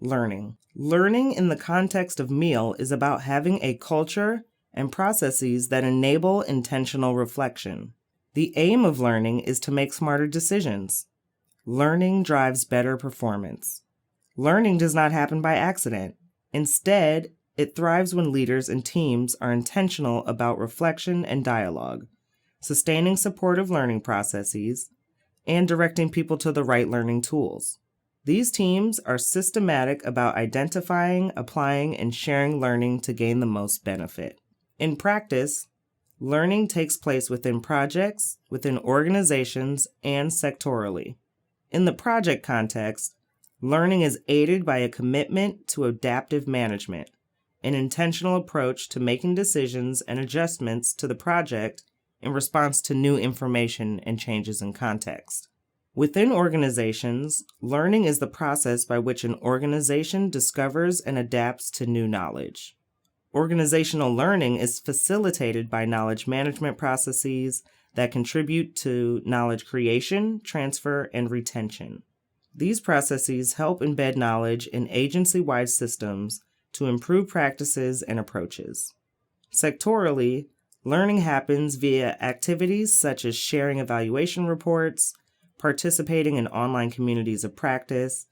Learning. Learning in the context of meal is about having a culture and processes that enable intentional reflection. The aim of learning is to make smarter decisions. Learning drives better performance. Learning does not happen by accident. Instead, it thrives when leaders and teams are intentional about reflection and dialogue, sustaining supportive learning processes, and directing people to the right learning tools. These teams are systematic about identifying, applying, and sharing learning to gain the most benefit. In practice, learning takes place within projects, within organizations, and sectorally. In the project context, learning is aided by a commitment to adaptive management, an intentional approach to making decisions and adjustments to the project in response to new information and changes in context. Within organizations, learning is the process by which an organization discovers and adapts to new knowledge. Organizational learning is facilitated by knowledge management processes that contribute to knowledge creation, transfer, and retention. These processes help embed knowledge in agency-wide systems to improve practices and approaches. Sectorally, learning happens via activities such as sharing evaluation reports, participating in online communities of practice,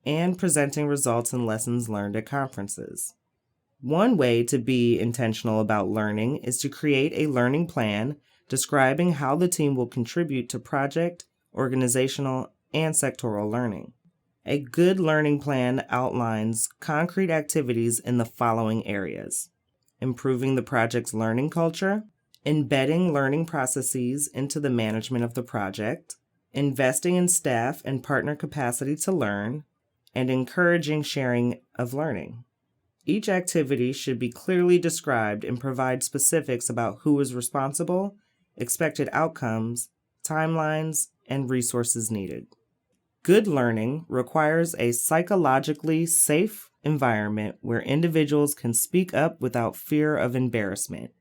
and presenting results and lessons learned at conferences. One way to be intentional about learning is to create a learning plan describing how the team will contribute to project, organizational, and sectoral learning. A good learning plan outlines concrete activities in the following areas: improving the project's learning culture, embedding learning processes into the management of the project, investing in staff and partner capacity to learn, and encouraging sharing of learning. Each activity should be clearly described and provide specifics about who is responsible, expected outcomes, timelines, and resources needed. Good learning requires a psychologically safe environment where individuals can speak up without fear of embarrassment.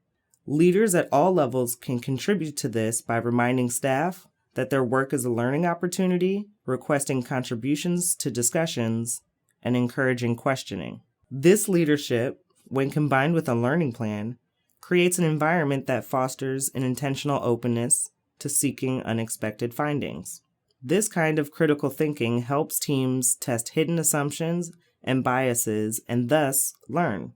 Leaders at all levels can contribute to this by reminding staff that their work is a learning opportunity, requesting contributions to discussions, and encouraging questioning. This leadership, when combined with a learning plan, creates an environment that fosters an intentional openness to seeking unexpected findings. This kind of critical thinking helps teams test hidden assumptions and biases and thus learn.